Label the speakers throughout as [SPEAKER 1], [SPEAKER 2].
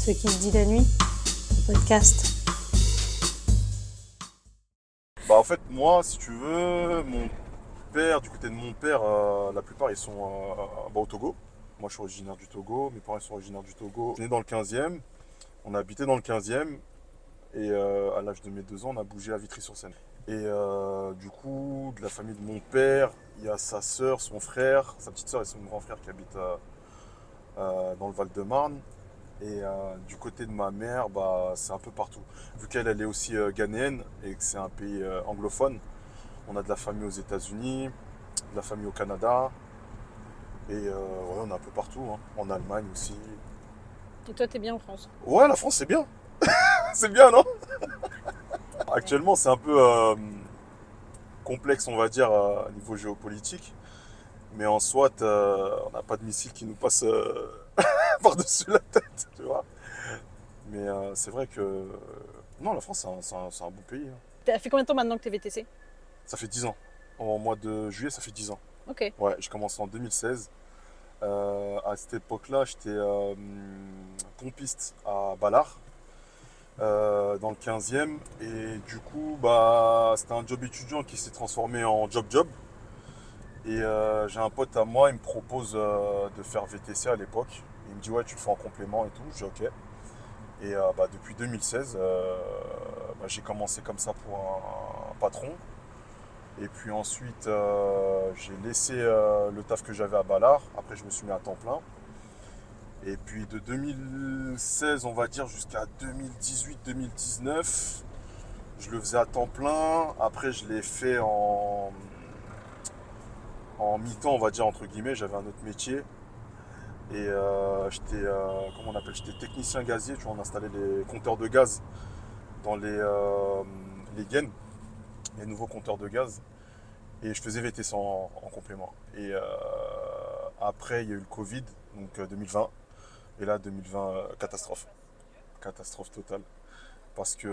[SPEAKER 1] Ce qui se dit la nuit, podcast.
[SPEAKER 2] Bah en fait moi si tu veux, mon père, du côté de mon père, la plupart ils sont au Togo. Moi je suis originaire du Togo, mes parents sont originaires du Togo. Je suis né dans le 15e, on a habité dans le 15e et à l'âge de mes 2 ans on a bougé à Vitry-sur-Seine. Et du coup de la famille de mon père, il y a sa sœur, son frère, sa petite sœur et son grand frère qui habitent dans le Val-de-Marne. Et du côté de ma mère, bah, c'est un peu partout. Vu qu'elle elle est aussi ghanéenne et que c'est un pays anglophone, on a de la famille aux États-Unis, de la famille au Canada, et ouais, on est un peu partout, hein. En Allemagne aussi.
[SPEAKER 1] Et toi, t'es bien en France?
[SPEAKER 2] Ouais, la France, c'est bien. C'est bien, non? Actuellement, c'est un peu complexe, on va dire, au niveau géopolitique. Mais en soi, on n'a pas de missile qui nous passe par-dessus la tête, tu vois. Mais c'est vrai que non, la France, c'est un bon pays, hein.
[SPEAKER 1] T'as fait combien de temps maintenant que t'es VTC?
[SPEAKER 2] Ça fait 10 ans. Au mois de juillet, ça fait 10 ans.
[SPEAKER 1] Ok.
[SPEAKER 2] Ouais, j'ai commencé en 2016. À cette époque-là, j'étais pompiste à Ballard, dans le 15e. Et du coup, bah, c'était un job étudiant qui s'est transformé en job-job. Et j'ai un pote à moi, il me propose de faire VTC à l'époque. Il me dit, ouais, tu le fais en complément et tout. Je dis, ok. Et bah, depuis 2016, bah, j'ai commencé comme ça pour un patron. Et puis ensuite, j'ai laissé le taf que j'avais à Ballard. Après, je me suis mis à temps plein. Et puis de 2016, on va dire, jusqu'à 2018-2019, je le faisais à temps plein. Après, je l'ai fait en mi-temps, on va dire, entre guillemets. J'avais un autre métier. Et j'étais, comment on appelle, j'étais technicien gazier. Tu vois, on installait les compteurs de gaz dans les gaines, les nouveaux compteurs de gaz. Et je faisais VTC en complément. Et après, il y a eu le Covid, donc 2020. Et là, 2020, catastrophe. Catastrophe totale. Parce que,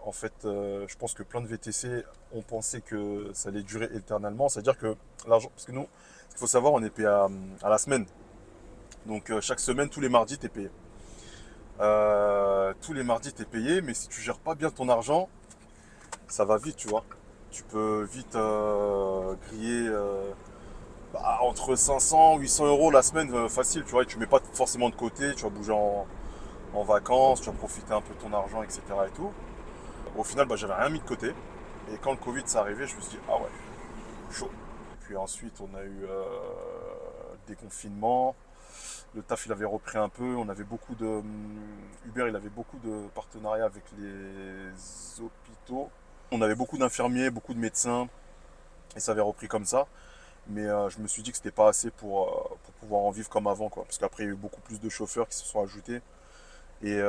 [SPEAKER 2] en fait, je pense que plein de VTC ont pensé que ça allait durer éternellement. C'est-à-dire que l'argent. Parce que nous, ce qu'il faut savoir, on est payé à la semaine. Donc, chaque semaine, tous les mardis, tu es payé. Tous les mardis, tu es payé, mais si tu gères pas bien ton argent, ça va vite, tu vois. Tu peux vite griller entre 500 et 800 euros la semaine facile, tu vois, et tu mets pas forcément de côté, tu vas bouger en vacances, tu vas profiter un peu de ton argent, etc. et tout. Au final, bah, j'avais rien mis de côté. Et quand le Covid s'est arrivé, je me suis dit, ah ouais, chaud. Puis ensuite, on a eu des confinements. Le taf, il avait repris un peu. On avait beaucoup de. Uber, il avait beaucoup de partenariats avec les hôpitaux. On avait beaucoup d'infirmiers, beaucoup de médecins. Et ça avait repris comme ça. Mais je me suis dit que c'était pas assez pour pouvoir en vivre comme avant, quoi. Parce qu'après, il y a eu beaucoup plus de chauffeurs qui se sont ajoutés. Et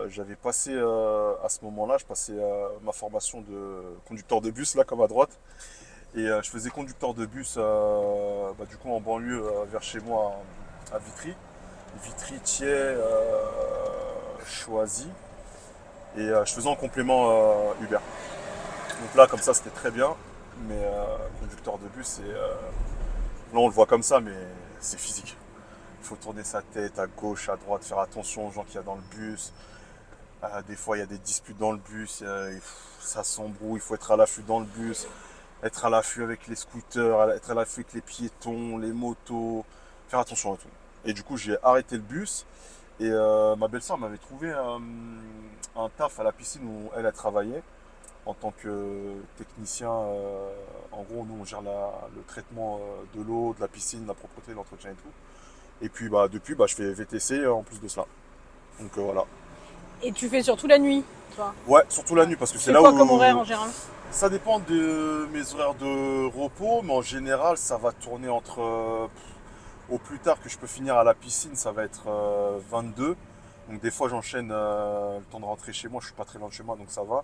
[SPEAKER 2] j'avais passé, à ce moment-là, je passais ma formation de conducteur de bus, là, comme à droite. Et je faisais conducteur de bus, bah, du coup, en banlieue, vers chez moi, à Vitry. Vitry, Thiers, Choisy. Et je faisais en complément Uber. Donc là, comme ça, c'était très bien. Mais conducteur de bus, là, on le voit comme ça, mais c'est physique. Il faut tourner sa tête à gauche, à droite, faire attention aux gens qu'il y a dans le bus. Des fois, il y a des disputes dans le bus, ça s'embrouille, il faut être à l'affût dans le bus, être à l'affût avec les scooters, être à l'affût avec les piétons, les motos, faire attention à tout. Et du coup, j'ai arrêté le bus et ma belle-sœur m'avait trouvé un taf à la piscine où elle a travaillé en tant que technicien. En gros, nous, on gère le traitement de l'eau, de la piscine, la propreté, l'entretien et tout. Et puis bah, depuis, bah, je fais VTC en plus de cela. Donc voilà.
[SPEAKER 1] Et tu fais surtout la nuit, toi?
[SPEAKER 2] Ouais, surtout la nuit parce que
[SPEAKER 1] Tu
[SPEAKER 2] c'est
[SPEAKER 1] fais
[SPEAKER 2] là
[SPEAKER 1] quoi comme horaire
[SPEAKER 2] où
[SPEAKER 1] en général?
[SPEAKER 2] ça dépend de mes horaires de repos, mais en général, ça va tourner entre au plus tard que je peux finir à la piscine, ça va être 22. Donc des fois, j'enchaîne le temps de rentrer chez moi. Je suis pas très loin de chez moi, donc ça va.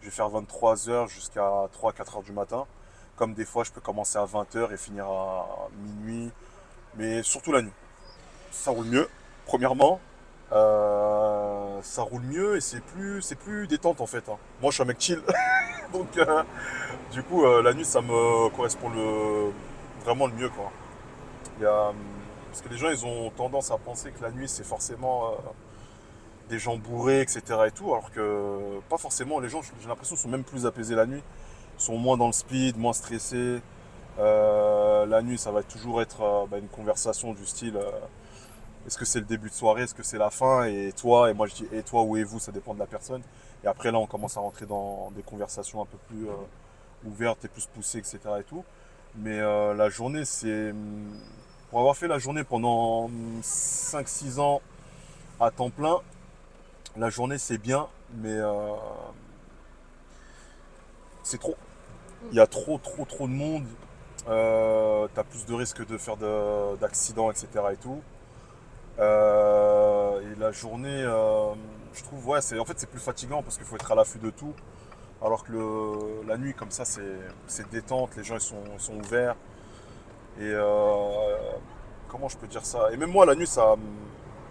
[SPEAKER 2] Je vais faire 23 h jusqu'à 3-4 h du matin. Comme des fois, je peux commencer à 20 h et finir à minuit, mais surtout la nuit. Ça roule mieux, premièrement. Ça roule mieux et c'est plus détente en fait, hein. Moi je suis un mec chill, donc du coup la nuit ça me correspond vraiment le mieux, quoi. Il y a, parce que les gens ils ont tendance à penser que la nuit c'est forcément des gens bourrés, etc. et tout, alors que pas forcément. Les gens, j'ai l'impression, sont même plus apaisés la nuit. Ils sont moins dans le speed, moins stressés. La nuit, ça va toujours être une conversation du style est-ce que c'est le début de soirée, est-ce que c'est la fin, et toi, et moi je dis et toi, où et vous, ça dépend de la personne. Et après là, on commence à rentrer dans des conversations un peu plus ouvertes et plus poussées, etc. et tout. Mais la journée, c'est. Pour avoir fait la journée pendant 5 6 ans à temps plein, la journée c'est bien, mais c'est trop. Il y a trop de monde. T'as plus de risques de faire d'accidents, etc. et tout. Et la journée, je trouve, ouais, en fait, c'est plus fatigant parce qu'il faut être à l'affût de tout. Alors que la nuit, comme ça, c'est détente, les gens ils sont ouverts. Et comment je peux dire ça? Et même moi, la nuit, ça,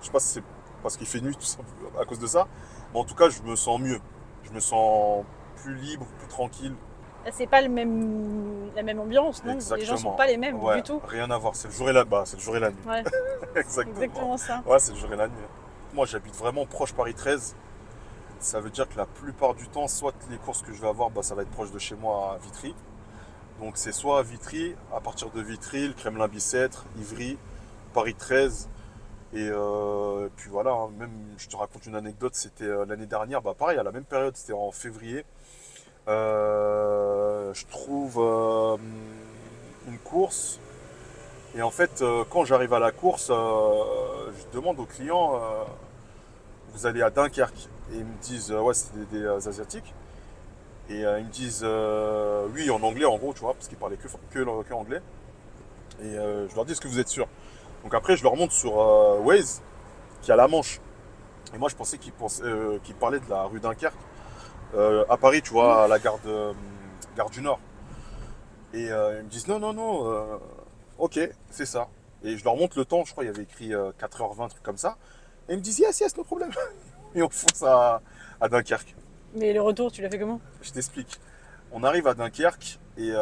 [SPEAKER 2] je sais pas si c'est parce qu'il fait nuit, tout ça, à cause de ça, mais en tout cas, je me sens mieux. Je me sens plus libre, plus tranquille.
[SPEAKER 1] Là, c'est pas la même ambiance, non? Les gens sont
[SPEAKER 2] Exactement.
[SPEAKER 1] pas les mêmes
[SPEAKER 2] Ouais,
[SPEAKER 1] du tout.
[SPEAKER 2] rien à voir. C'est le jour et la, bah, c'est le jour et la nuit.
[SPEAKER 1] Ouais,
[SPEAKER 2] Exactement.
[SPEAKER 1] exactement ça.
[SPEAKER 2] Ouais, c'est le jour et la nuit. Moi, j'habite vraiment proche Paris 13. Ça veut dire que la plupart du temps, soit les courses que je vais avoir, bah, ça va être proche de chez moi à Vitry. Donc c'est soit à Vitry, à partir de Vitry, le Kremlin-Bicêtre, Ivry, Paris 13. Et puis voilà, hein, même je te raconte une anecdote, c'était l'année dernière, bah pareil, à la même période, c'était en février. Je trouve une course. Et en fait, quand j'arrive à la course, je demande aux clients, vous allez à Dunkerque. Et ils me disent, ouais, c'est des Asiatiques. Et ils me disent, oui, en anglais, en gros, tu vois, parce qu'ils parlaient que anglais. Et je leur dis, est-ce que vous êtes sûr? Donc après, je leur montre sur Waze, qui a la Manche. Et moi, je pensais qu'ils parlaient de la rue Dunkerque, à Paris, tu vois, à la gare du Nord. Et ils me disent, non, non, non, ok, c'est ça. Et je leur montre le temps, je crois, il y avait écrit 4h20, truc comme ça. Et ils me disent, yes, yes, no problème. Et on fonce à Dunkerque.
[SPEAKER 1] Mais le retour, tu l'as fait comment?
[SPEAKER 2] Je t'explique. On arrive à Dunkerque et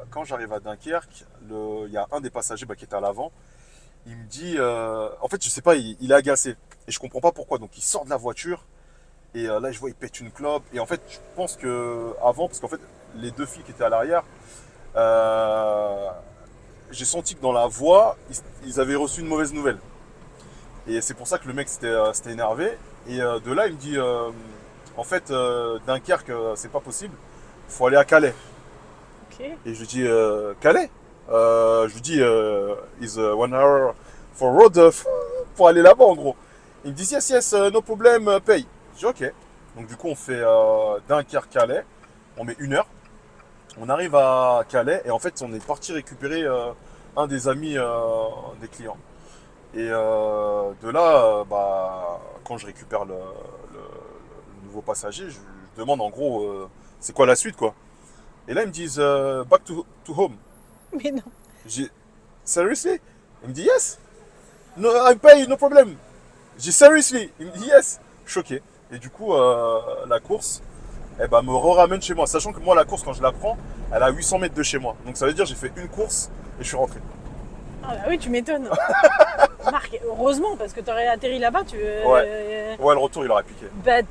[SPEAKER 2] quand j'arrive à Dunkerque, il y a un des passagers qui était à l'avant. Il me dit, en fait, je sais pas, il est agacé et je comprends pas pourquoi. Donc il sort de la voiture et là je vois il pète une clope et en fait je pense que avant, parce qu'en fait les deux filles qui étaient à l'arrière, euh, j'ai senti que dans la voix ils avaient reçu une mauvaise nouvelle et c'est pour ça que le mec s'était énervé et de là il me dit, en fait Dunkerque c'est pas possible, faut aller à Calais.
[SPEAKER 1] Ok.
[SPEAKER 2] Et je lui dis, Calais? Je lui dis, is 1 hour for road pour aller là-bas en gros. Il me dit, yes, yes, no problem, paye. Je dis, ok. Donc du coup, on fait Dunkerque-Calais. On met 1 heure. On arrive à Calais et en fait, on est parti récupérer un des amis des clients. Et de là, quand je récupère le nouveau passager, je demande en gros, c'est quoi la suite quoi? Et là, ils me disent back to home.
[SPEAKER 1] Mais non.
[SPEAKER 2] J'ai seriously? Il me dit yes. No, I pay, no problem. J'ai seriously. Il me dit yes. Choqué. Et du coup, la course, eh ben, me ramène chez moi. Sachant que moi, la course, quand je la prends, elle a 800 mètres de chez moi. Donc ça veut dire que j'ai fait une course et je suis rentré.
[SPEAKER 1] Ah bah oui, tu m'étonnes. Marc, heureusement, parce que t'aurais atterri là-bas, tu...
[SPEAKER 2] Ouais, le retour, il aurait piqué.
[SPEAKER 1] Bah,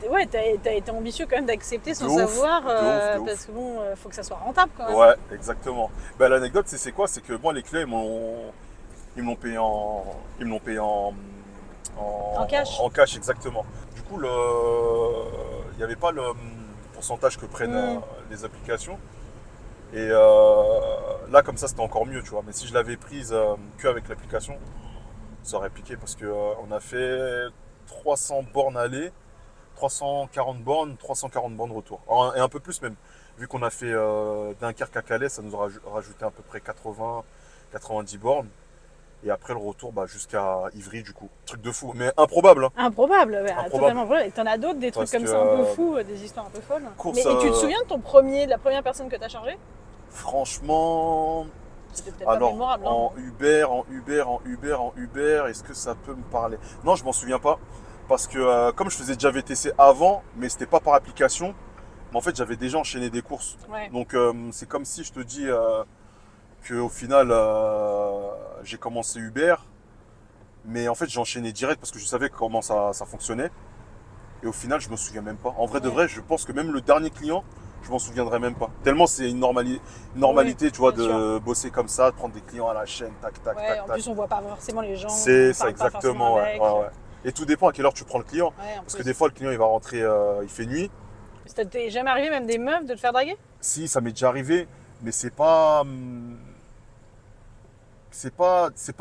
[SPEAKER 1] ouais, t'as été ambitieux quand même d'accepter sans
[SPEAKER 2] De ouf,
[SPEAKER 1] savoir,
[SPEAKER 2] de ouf, de ouf.
[SPEAKER 1] parce que bon, faut que ça soit rentable quand même.
[SPEAKER 2] Ouais, exactement. Ben, l'anecdote, c'est quoi? C'est que moi, les clés, ils me l'ont payé ils me l'ont payé
[SPEAKER 1] En cash.
[SPEAKER 2] en cash, exactement. Du coup, il n'y avait pas le pourcentage que prennent les applications. Et là, comme ça, c'était encore mieux, tu vois. Mais si je l'avais prise qu'avec l'application, ça aurait piqué parce que on a fait 300 bornes aller, 340 bornes, 340 bornes retour. Et un peu plus même. Vu qu'on a fait Dunkerque à Calais, ça nous a rajouté à peu près 80, 90 bornes. Et après le retour jusqu'à Ivry du coup. Truc de fou, mais improbable. Hein.
[SPEAKER 1] Improbable, ouais,
[SPEAKER 2] Improbable.
[SPEAKER 1] totalement improbable. Et t'en as d'autres, des trucs
[SPEAKER 2] Parce
[SPEAKER 1] comme
[SPEAKER 2] que,
[SPEAKER 1] ça un peu fous, des histoires un peu folles.
[SPEAKER 2] Course,
[SPEAKER 1] Mais et tu te souviens de la première personne que t'as chargée?
[SPEAKER 2] Franchement,
[SPEAKER 1] C'était peut-être pas
[SPEAKER 2] alors
[SPEAKER 1] mémorable. Hein.
[SPEAKER 2] en Uber, est-ce que ça peut me parler? Non, je m'en souviens pas. Parce que comme je faisais déjà VTC avant, mais c'était pas par application, mais en fait j'avais déjà enchaîné des courses.
[SPEAKER 1] Ouais.
[SPEAKER 2] Donc c'est comme si je te dis qu'au final j'ai commencé Uber. Mais en fait, j'ai enchaîné direct parce que je savais comment ça fonctionnait. Et au final, je me souviens même pas. En vrai de
[SPEAKER 1] Ouais.
[SPEAKER 2] vrai, je pense que même le dernier client, je m'en souviendrai même pas. Tellement c'est une
[SPEAKER 1] Oui,
[SPEAKER 2] normalité, tu vois,
[SPEAKER 1] bien sûr.
[SPEAKER 2] de bosser comme ça, de prendre des clients à la chaîne, tac, tac,
[SPEAKER 1] Ouais,
[SPEAKER 2] tac,
[SPEAKER 1] en
[SPEAKER 2] tac.
[SPEAKER 1] plus, on voit pas forcément les gens,
[SPEAKER 2] C'est
[SPEAKER 1] on
[SPEAKER 2] ça
[SPEAKER 1] parle pas forcément
[SPEAKER 2] exactement, ouais,
[SPEAKER 1] avec.
[SPEAKER 2] ouais, ouais. Et tout dépend à quelle heure tu prends le client.
[SPEAKER 1] Ouais, en
[SPEAKER 2] Parce que
[SPEAKER 1] plus.
[SPEAKER 2] des fois, le client, il va rentrer, il fait nuit.
[SPEAKER 1] Ça t'est jamais arrivé, même des meufs, de te faire draguer?
[SPEAKER 2] Si, ça m'est déjà arrivé, mais c'est pas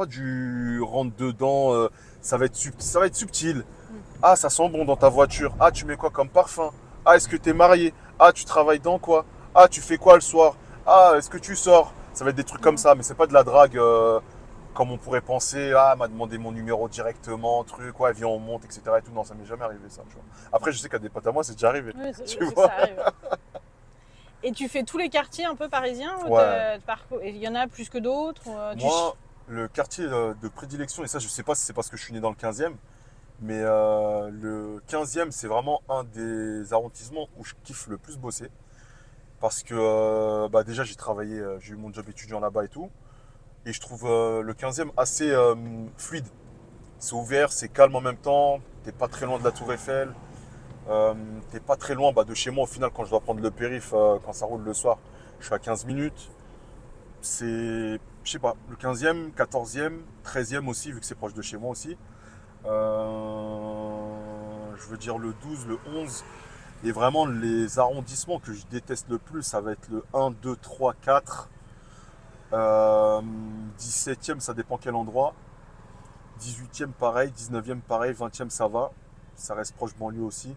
[SPEAKER 2] du rentre dedans, ça va être subtil. Ah, ça sent bon dans ta voiture. Ah, tu mets quoi comme parfum? Ah, est-ce que tu es marié? Ah, tu travailles dans quoi? Ah, tu fais quoi le soir? Ah, est-ce que tu sors? Ça va être des trucs comme
[SPEAKER 1] Mm.
[SPEAKER 2] ça, mais c'est pas de la drague comme on pourrait penser. Ah, elle m'a demandé mon numéro directement, truc, ouais, viens, on monte, etc. Et tout. Non, ça m'est jamais arrivé ça, tu vois. Après, je sais qu'à des potes à moi, c'est déjà arrivé.
[SPEAKER 1] Oui,
[SPEAKER 2] Tu
[SPEAKER 1] je sais que
[SPEAKER 2] vois?
[SPEAKER 1] ça arrive. Et tu fais tous les quartiers un peu parisiens ou
[SPEAKER 2] Ouais.
[SPEAKER 1] il y en a plus que d'autres ou,
[SPEAKER 2] Moi, le quartier de prédilection, et ça, je sais pas si c'est parce que je suis né dans le 15e, mais le 15e, c'est vraiment un des arrondissements où je kiffe le plus bosser. Parce que bah déjà j'ai travaillé, j'ai eu mon job étudiant là-bas et tout. Et je trouve le 15e assez fluide. C'est ouvert, c'est calme en même temps. T'es pas très loin de la Tour Eiffel. Euh, T'es pas très loin bah, de chez moi au final quand je dois prendre le périph, quand ça roule le soir. Je suis à 15 minutes. C'est, je sais pas, le 15e, 14e, 13e aussi, vu que c'est proche de chez moi aussi. Je veux dire le 12, le 11. Et vraiment, les arrondissements que je déteste le plus, ça va être le 1, 2, 3, 4. 17e, ça dépend quel endroit. 18e, pareil. 19e, pareil. 20e, ça va. Ça reste proche banlieue aussi.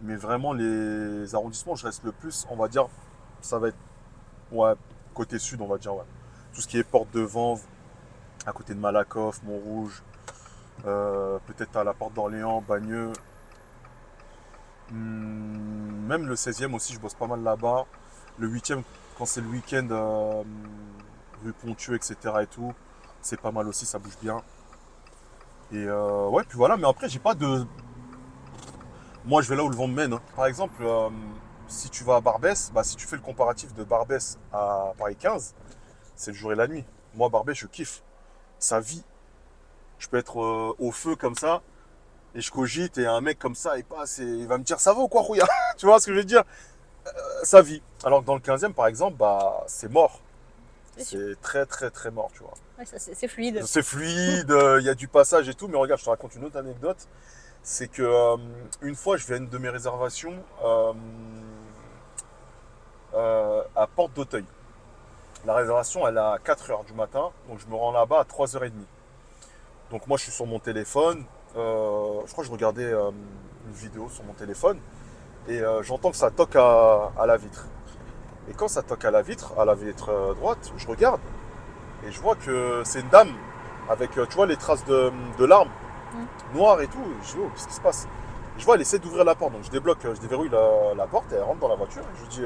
[SPEAKER 2] Mais vraiment, les arrondissements où je reste le plus, on va dire, ça va être ouais, côté sud, on va dire. Ouais. Tout ce qui est Porte de Vanves, à côté de Malakoff, Montrouge, peut-être à la Porte d'Orléans, Bagneux. Même le 16e aussi, je bosse pas mal là-bas. Le 8e, quand c'est le week-end, rue Ponthieu, etc. et tout, c'est pas mal aussi, ça bouge bien. Et ouais, puis voilà, mais après, j'ai pas de. Moi, je vais là où le vent me mène, hein. Par exemple, si tu vas à Barbès, bah, si tu fais le comparatif de Barbès à Paris 15, c'est le jour et la nuit. Moi, Barbès, je kiffe. Ça vit. Je peux être au feu comme ça, et je cogite, et un mec comme ça, il passe, et il va me dire ça va ou quoi, Rouya? Tu vois ce que je veux dire? Ça vit. Alors que dans le 15e, par exemple, bah, c'est mort.
[SPEAKER 1] c'est sûr.
[SPEAKER 2] C'est très, très, très mort, tu vois.
[SPEAKER 1] Ouais, ça, c'est fluide.
[SPEAKER 2] C'est fluide, il y a du passage et tout, mais regarde, je te raconte une autre anecdote. C'est que une fois, je vais à une de mes réservations à Porte d'Auteuil. La réservation, elle est à 4 heures du matin, donc je me rends là-bas à 3h30. Donc moi, je suis sur mon téléphone. Je crois que je regardais une vidéo sur mon téléphone et j'entends que ça toque à la vitre. Et quand ça toque à la vitre droite, je regarde et je vois que c'est une dame avec, tu vois, les traces de larmes
[SPEAKER 1] Mm.
[SPEAKER 2] noires et tout. Je dis, oh, qu'est-ce qui se passe? Et je vois, elle essaie d'ouvrir la porte. Donc je débloque, je déverrouille la porte et elle rentre dans la voiture. Et je lui dis,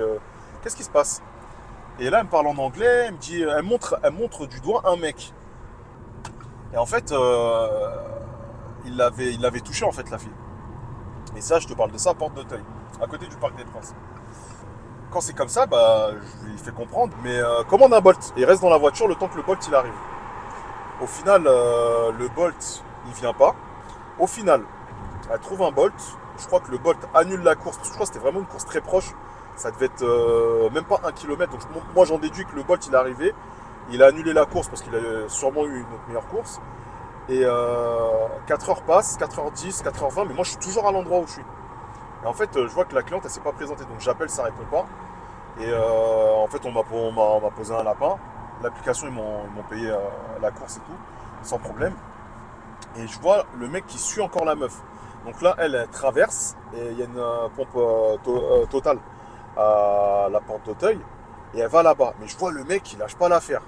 [SPEAKER 2] qu'est-ce qui se passe? Et là, elle me parle en anglais. Elle me dit, elle montre du doigt un mec. Et en fait, il l'avait touché, en fait, la fille. Et ça, je te parle de ça à Porte d'Auteuil, à côté du Parc des Princes. Quand c'est comme ça, bah, je lui fais comprendre, mais commande un Bolt et reste dans la voiture le temps que le Bolt il arrive. Au final, le Bolt il vient pas. Au final, elle trouve un Bolt. Je crois que le Bolt annule la course. Je crois que c'était vraiment une course très proche. Ça devait être même pas 1 kilomètre. Donc moi j'en déduis que le Bolt il est arrivé. Il a annulé la course parce qu'il a sûrement eu une autre meilleure course. Et 4 heures passent, 4h10, 4h20, mais moi je suis toujours à l'endroit où je suis. Et en fait, je vois que la cliente elle s'est pas présentée. Donc j'appelle, ça répond pas. Et en fait, on m'a posé un lapin. L'application, ils m'ont payé la course et tout, sans problème. Et je vois le mec qui suit encore la meuf. Donc là, elle traverse et il y a une pompe totale à la porte d'Auteuil. Et elle va là-bas. Mais je vois le mec, il lâche pas l'affaire.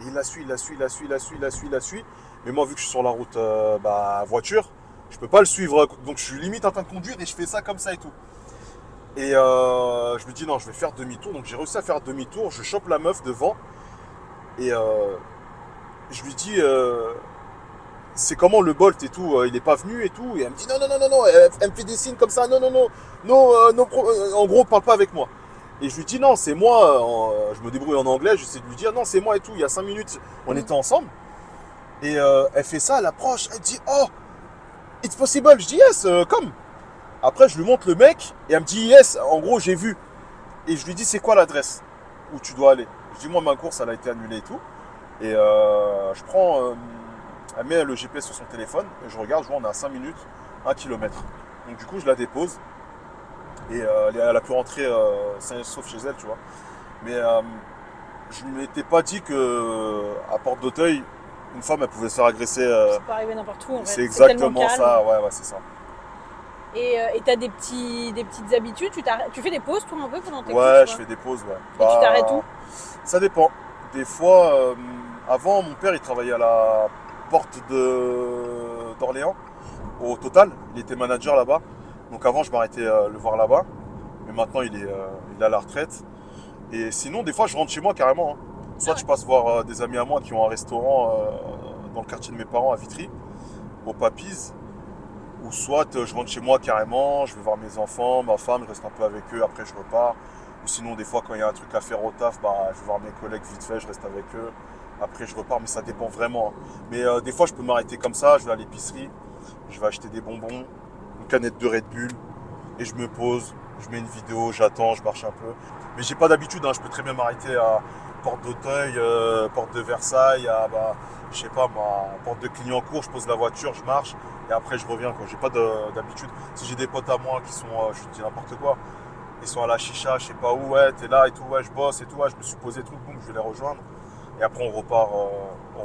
[SPEAKER 2] Et il la suit, il la suit, il la suit, il la suit, il la suit, il la suit. Mais moi, vu que je suis sur la route bah, voiture, je peux pas le suivre. Donc je suis limite en train de conduire et je fais ça comme ça et tout. Et je me dis non, je vais faire demi-tour. Donc j'ai réussi à faire demi-tour. Je chope la meuf devant. Et je lui dis c'est comment le Bolt et tout. Il est pas venu et tout. Et elle me dit non, non, non, non, non. Elle me fait des signes comme ça. Non, non, non. Non, en gros, parle pas avec moi. Et je lui dis non, c'est moi. Je me débrouille en anglais. J'essaie de lui dire non, c'est moi et tout. Il y a 5 minutes, on
[SPEAKER 1] Mm.
[SPEAKER 2] était ensemble. Et elle fait ça, elle approche, elle dit oh, it's possible. Je dis yes, come. Après, je lui montre le mec et elle me dit yes, en gros, j'ai vu. Et je lui dis c'est quoi l'adresse où tu dois aller. Je dis moi, ma course, elle a été annulée et tout. Et je prends, elle met le GPS sur son téléphone et je regarde, je vois, on est à 5 minutes, 1 km. Donc du coup, je la dépose et elle a pu rentrer sain et sauf chez elle, tu vois. Mais je ne m'étais pas dit que à Porte d'Auteuil, une femme, elle pouvait se faire agresser.
[SPEAKER 1] Ça peut arriver n'importe où en fait.
[SPEAKER 2] C'est
[SPEAKER 1] C'est tellement
[SPEAKER 2] exactement
[SPEAKER 1] calme.
[SPEAKER 2] ça, ouais, c'est ça.
[SPEAKER 1] Et t'as des petites habitudes. Tu fais des pauses toi un peu pendant tes
[SPEAKER 2] Ouais,
[SPEAKER 1] courses,
[SPEAKER 2] je
[SPEAKER 1] ouais.
[SPEAKER 2] fais des pauses, ouais.
[SPEAKER 1] Et tu t'arrêtes où?
[SPEAKER 2] Ça dépend. Des fois, avant, mon père, il travaillait à la porte d'Orléans, au Total. Il était manager là-bas. Donc avant, je m'arrêtais le voir là-bas. Mais maintenant, il est à la retraite. Et sinon, des fois, je rentre chez moi carrément, hein.
[SPEAKER 1] Ah
[SPEAKER 2] Soit
[SPEAKER 1] ouais.
[SPEAKER 2] je passe voir des amis à moi qui ont un restaurant dans le quartier de mes parents à Vitry, au Papis. Ou soit je rentre chez moi carrément, je vais voir mes enfants, ma femme, je reste un peu avec eux, après je repars. Ou sinon, des fois, quand il y a un truc à faire au taf, bah, je vais voir mes collègues vite fait, je reste avec eux. Après, je repars, mais ça dépend vraiment, hein. Mais des fois, je peux m'arrêter comme ça, je vais à l'épicerie, je vais acheter des bonbons, une canette de Red Bull, et je me pose, je mets une vidéo, j'attends, je marche un peu. Mais j'ai pas d'habitude, hein, je peux très bien m'arrêter à Porte d'Auteuil, Porte de Versailles, à, bah, je sais pas moi, Porte de Clignancourt, je pose la voiture, je marche, et après je reviens, quoi. J'ai pas d'habitude. Si j'ai des potes à moi qui sont, je te dis n'importe quoi, ils sont à la chicha, je sais pas où, ouais, t'es là et tout, ouais, je bosse et tout, ouais, je me suis posé tout, boum, je vais les rejoindre. Et après on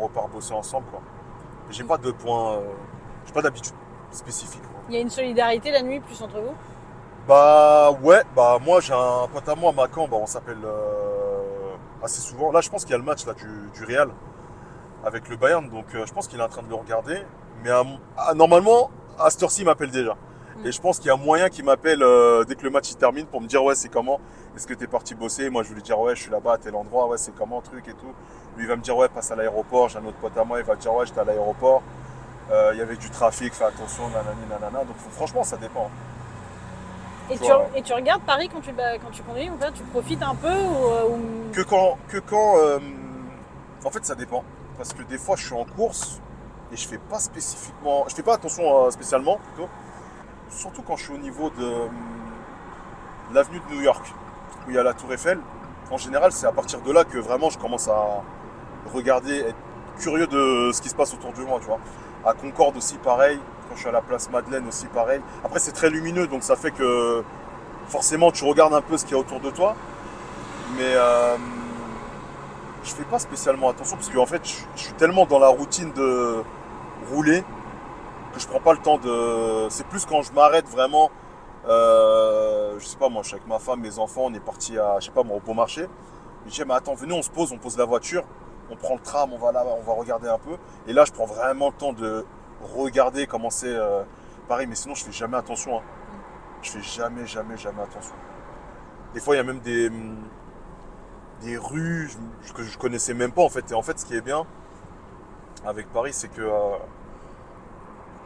[SPEAKER 2] repart bosser ensemble, quoi. Mais j'ai pas de point, j'ai pas d'habitude spécifique, quoi.
[SPEAKER 1] Il y a une solidarité la nuit plus entre vous?
[SPEAKER 2] Bah ouais, bah moi j'ai un pote à moi à Macan, bah on s'appelle assez souvent. Là je pense qu'il y a le match là, du Real avec le Bayern, donc je pense qu'il est en train de le regarder. Mais normalement, à cette heure-ci, il m'appelle déjà.
[SPEAKER 1] Mm.
[SPEAKER 2] Et je pense qu'il y a moyen qu'il m'appelle dès que le match il termine pour me dire ouais c'est comment, est-ce que t'es parti bosser? Moi je vais lui dire ouais je suis là-bas à tel endroit, ouais c'est comment truc et tout. Lui il va me dire ouais passe à l'aéroport, j'ai un autre pote à moi, il va dire ouais j'étais à l'aéroport, il y avait du trafic, fais attention, nanani nanana. Donc franchement ça dépend.
[SPEAKER 1] Et
[SPEAKER 2] Tu
[SPEAKER 1] tu,
[SPEAKER 2] vois.
[SPEAKER 1] et tu regardes Paris quand tu conduis ou pas? Tu profites un peu
[SPEAKER 2] Que quand en fait ça dépend. Parce que des fois je suis en course et je fais pas spécifiquement. Je fais pas attention spécialement plutôt. Surtout quand je suis au niveau de l'avenue de New York, où il y a la tour Eiffel. En général c'est à partir de là que vraiment je commence à regarder, être curieux de ce qui se passe autour de moi, tu vois. À Concorde aussi pareil, quand je suis à la place Madeleine aussi pareil. Après c'est très lumineux donc ça fait que forcément tu regardes un peu ce qu'il y a autour de toi. Mais je fais pas spécialement attention parce qu'en fait je suis tellement dans la routine de rouler que je prends pas le temps de. C'est plus quand je m'arrête vraiment. Je sais pas moi, je suis avec ma femme, mes enfants, on est parti à je sais pas moi au bon marché. Je dis mais attends venez on pose la voiture, on prend le tram, on va là, on va regarder un peu. Et là je prends vraiment le temps de regarder comment c'est pareil, mais sinon je fais jamais attention, hein. Je fais jamais attention. Des fois il y a même des rues que je connaissais même pas en fait. Et en fait, ce qui est bien avec Paris, c'est que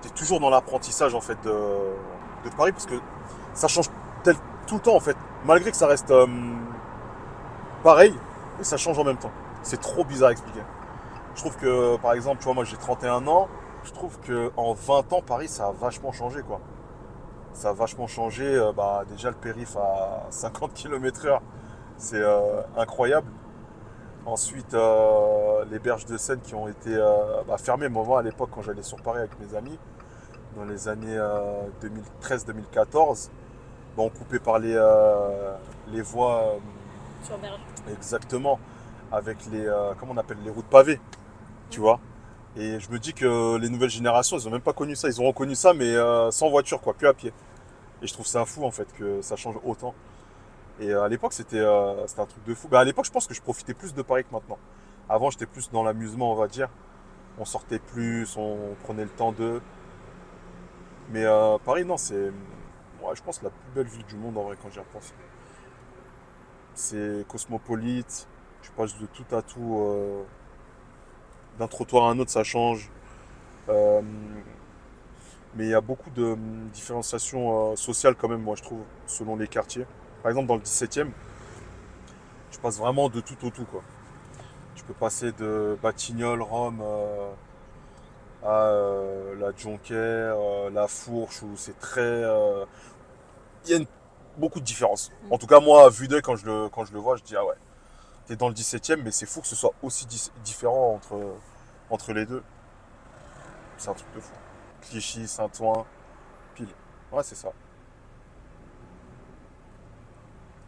[SPEAKER 2] tu es toujours dans l'apprentissage en fait de Paris parce que ça change tout le temps en fait. Malgré que ça reste pareil, et ça change en même temps. C'est trop bizarre à expliquer. Je trouve que par exemple, tu vois, moi j'ai 31 ans, je trouve que en 20 ans, Paris ça a vachement changé quoi. Ça a vachement changé. Bah, déjà le périph' à 50 km/h, c'est incroyable. Ensuite, les berges de Seine qui ont été fermées. Moi, à l'époque, quand j'allais sur Paris avec mes amis, dans les années 2013-2014, on coupait par les voies
[SPEAKER 1] sur berge?
[SPEAKER 2] exactement avec comment on appelle, les routes pavées, tu vois. Et je me dis que les nouvelles générations, ils n'ont même pas connu ça. Ils ont reconnu ça, mais sans voiture, quoi, que à pied. Et je trouve ça fou, en fait, que ça change autant. Et à l'époque, c'était un truc de fou. À l'époque, je pense que je profitais plus de Paris que maintenant. Avant, j'étais plus dans l'amusement, on va dire. On sortait plus, on prenait le temps d'eux. Mais Paris, non, c'est, ouais, je pense, la plus belle ville du monde, en vrai, quand j'y repense. C'est cosmopolite. Tu passes de tout à tout. D'un trottoir à un autre, ça change. Euh, mais il y a beaucoup de différenciation sociale, quand même, moi, je trouve, selon les quartiers. Par exemple, dans le 17e, tu passes vraiment de tout au tout, quoi. Tu peux passer de Batignolles, Rome, la Jonquère, la Fourche, où c'est très... il y a beaucoup de différences.
[SPEAKER 1] Mm.
[SPEAKER 2] En tout cas, moi, à vue d'œil, quand je le vois, je dis, ah ouais, t'es dans le 17e, mais c'est fou que ce soit aussi différent entre les deux. C'est un truc de fou. Clichy, Saint-Ouen, pile. Ouais, c'est ça.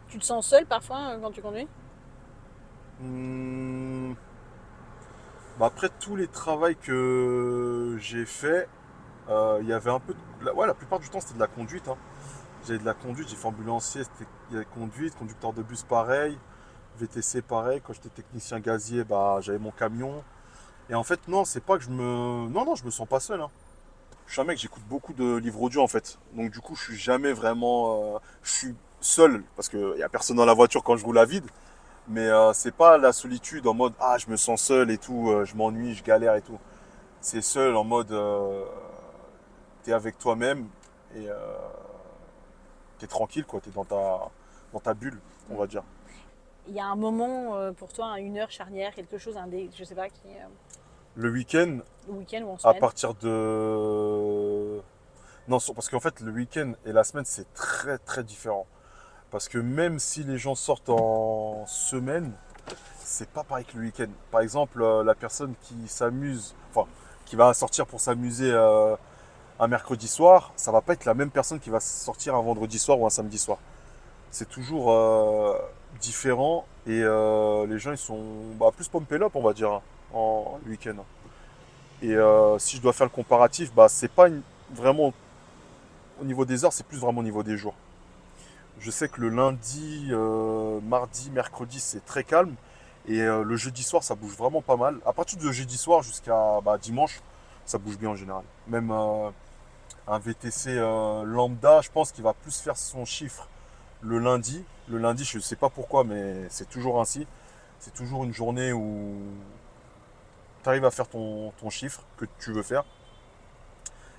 [SPEAKER 1] Tu te sens seul parfois quand tu conduis?
[SPEAKER 2] Hmm, bah après tous les travaux que j'ai fait, il y avait un peu ouais, la plupart du temps c'était de la conduite, hein. J'avais de la conduite, j'ai fait ambulancier, il y avait conduite, conducteur de bus pareil, VTC pareil. Quand j'étais technicien gazier, bah j'avais mon camion. Et en fait non, c'est pas que je me... Non, non, je me sens pas seul, hein. Je suis un mec, j'écoute beaucoup de livres audio en fait. Donc du coup je suis jamais vraiment... je suis seul, parce qu'il y a personne dans la voiture quand je roule à vide. Mais c'est pas la solitude en mode ah je me sens seul et tout, je m'ennuie, je galère et tout. C'est seul en mode t'es avec toi-même et t'es tranquille quoi, t'es dans ta bulle, on va dire.
[SPEAKER 1] Il y a un moment pour toi, une heure charnière, quelque chose, je sais pas,
[SPEAKER 2] Le week-end,
[SPEAKER 1] le week-end ou en
[SPEAKER 2] à
[SPEAKER 1] semaine.
[SPEAKER 2] partir de... Non, parce qu'en fait le week-end et la semaine c'est très très différent. Parce que même si les gens sortent en semaine, c'est pas pareil que le week-end. Par exemple, la personne qui s'amuse, enfin, qui va sortir pour s'amuser un mercredi soir, ça va pas être la même personne qui va sortir un vendredi soir ou un samedi soir. C'est toujours différent et les gens ils sont bah, plus pump up on va dire hein, en week-end. Et si je dois faire le comparatif, bah c'est pas vraiment au niveau des heures, c'est plus vraiment au niveau des jours. Je sais que le lundi, mardi, mercredi c'est très calme et le jeudi soir ça bouge vraiment pas mal. À partir de jeudi soir jusqu'à bah, dimanche, ça bouge bien en général. Même un VTC lambda, je pense qu'il va plus faire son chiffre le lundi. Le lundi, je ne sais pas pourquoi, mais c'est toujours ainsi. C'est toujours une journée où tu arrives à faire ton chiffre que tu veux faire.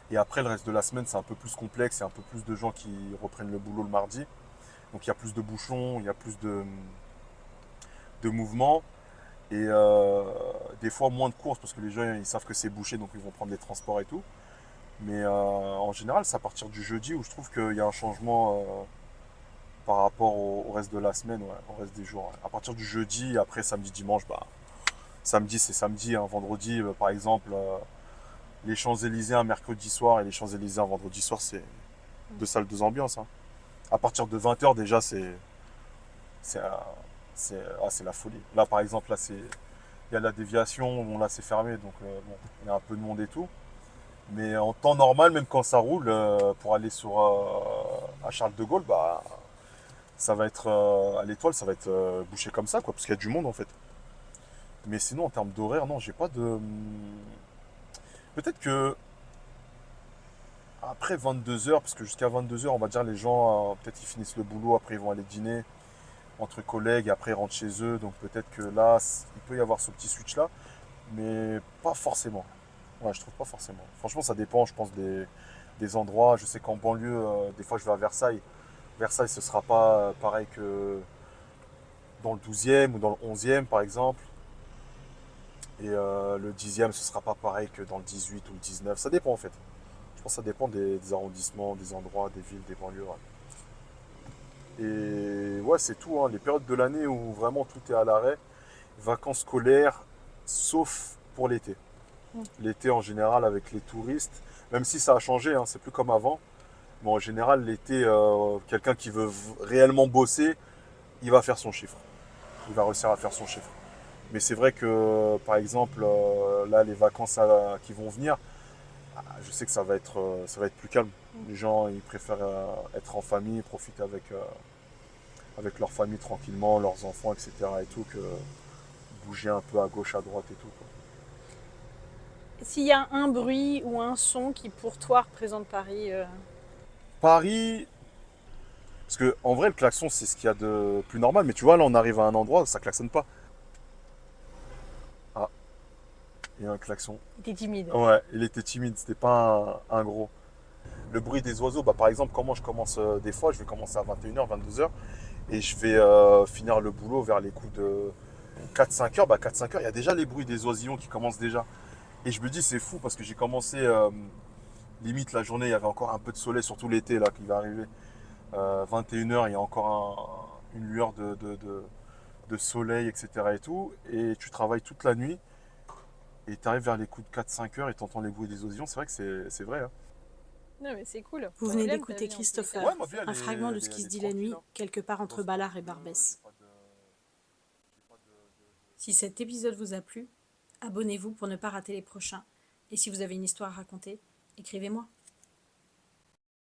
[SPEAKER 2] Et après, le reste de la semaine, c'est un peu plus complexe. Il y a un peu plus de gens qui reprennent le boulot le mardi. Donc il y a plus de bouchons, il y a plus de mouvements. Et des fois, moins de courses parce que les gens, ils savent que c'est bouché, donc ils vont prendre les transports et tout. Mais en général, c'est à partir du jeudi où je trouve qu'il y a un changement par rapport au reste de la semaine, ouais, au reste des jours. Ouais. À partir du jeudi, après samedi, dimanche, bah, samedi c'est samedi, hein, vendredi par exemple, les Champs-Élysées un mercredi soir et les Champs-Élysées un vendredi soir, c'est deux salles, deux ambiances. Hein. À partir de 20h déjà, c'est, euh, c'est la folie. Là par exemple, là c'est il y a la déviation, bon là c'est fermé, donc bon, il y a un peu de monde et tout. Mais en temps normal, même quand ça roule, pour aller à Charles de Gaulle, bah, ça va être à l'étoile, ça va être bouché comme ça, quoi, parce qu'il y a du monde en fait. Mais sinon, en termes d'horaire, non, j'ai pas de. Peut-être que après 22h, parce que jusqu'à 22h, on va dire les gens, peut-être ils finissent le boulot, après ils vont aller dîner entre collègues, après ils rentrent chez eux, donc peut-être que là, il peut y avoir ce petit switch là, mais pas forcément. Ouais, je trouve pas forcément. Franchement, ça dépend, je pense, des endroits. Je sais qu'en banlieue, des fois je vais à Versailles. Versailles, ce sera pas pareil que dans le 12e ou dans le 11e par exemple. Et le 10e, ce sera pas pareil que dans le 18 ou le 19. Ça dépend en fait. Je pense que ça dépend des arrondissements, des endroits, des villes, des banlieues. Ouais. Et ouais, c'est tout. Hein. Les périodes de l'année où vraiment tout est à l'arrêt. Vacances scolaires, sauf pour l'été.
[SPEAKER 1] Mm.
[SPEAKER 2] L'été en général avec les touristes, même si ça a changé, hein, c'est plus comme avant. Mais en général, l'été, quelqu'un qui veut réellement bosser, il va faire son chiffre. Il va réussir à faire son chiffre. Mais c'est vrai que, par exemple, là, les vacances qui vont venir, je sais que ça va être plus calme. Les gens, ils préfèrent être en famille, profiter avec leur famille tranquillement, leurs enfants, etc. et tout, que bouger un peu à gauche, à droite et tout. Quoi.
[SPEAKER 1] S'il y a un bruit ou un son qui pour toi représente Paris,
[SPEAKER 2] Paris, parce que en vrai, le klaxon, c'est ce qu'il y a de plus normal. Mais tu vois, là, on arrive à un endroit, ça klaxonne pas. Ah, il y a un klaxon.
[SPEAKER 1] t'es timide.
[SPEAKER 2] Ouais, il était timide, c'était pas un gros. Le bruit des oiseaux, bah, par exemple, comment je commence des fois, je vais commencer à 21h, 22h et je vais finir le boulot vers les coups de 4-5 heures. Bah, 4-5 heures, il y a déjà les bruits des oisillons qui commencent déjà. Et je me dis, c'est fou parce que j'ai commencé, limite la journée, il y avait encore un peu de soleil, surtout l'été là qui va arriver. 21 h, il y a encore une lueur de soleil, etc. et tout. Et tu travailles toute la nuit et tu arrives vers les coups de 4-5 heures et tu entends les bruits des oisillons. C'est vrai que c'est vrai, hein.
[SPEAKER 1] Non, mais c'est cool.
[SPEAKER 3] Vous
[SPEAKER 1] Tu
[SPEAKER 3] venez
[SPEAKER 1] l'aimes, ta
[SPEAKER 3] d'écouter
[SPEAKER 1] vie, en tous les cas.
[SPEAKER 3] Christopher,
[SPEAKER 2] Ouais, ma vie,
[SPEAKER 3] un fragment de ce
[SPEAKER 2] elle
[SPEAKER 3] qui se
[SPEAKER 2] est
[SPEAKER 3] dit la
[SPEAKER 2] tranquille,
[SPEAKER 3] nuit,
[SPEAKER 2] hein.
[SPEAKER 3] quelque part
[SPEAKER 2] Dans
[SPEAKER 3] entre
[SPEAKER 2] ce
[SPEAKER 3] Ballard et
[SPEAKER 2] milieu,
[SPEAKER 3] Barbès.
[SPEAKER 2] j'ai pas de-
[SPEAKER 3] Si cet épisode vous a plu, abonnez-vous pour ne pas rater les prochains. Et si vous avez une histoire à raconter, écrivez-moi.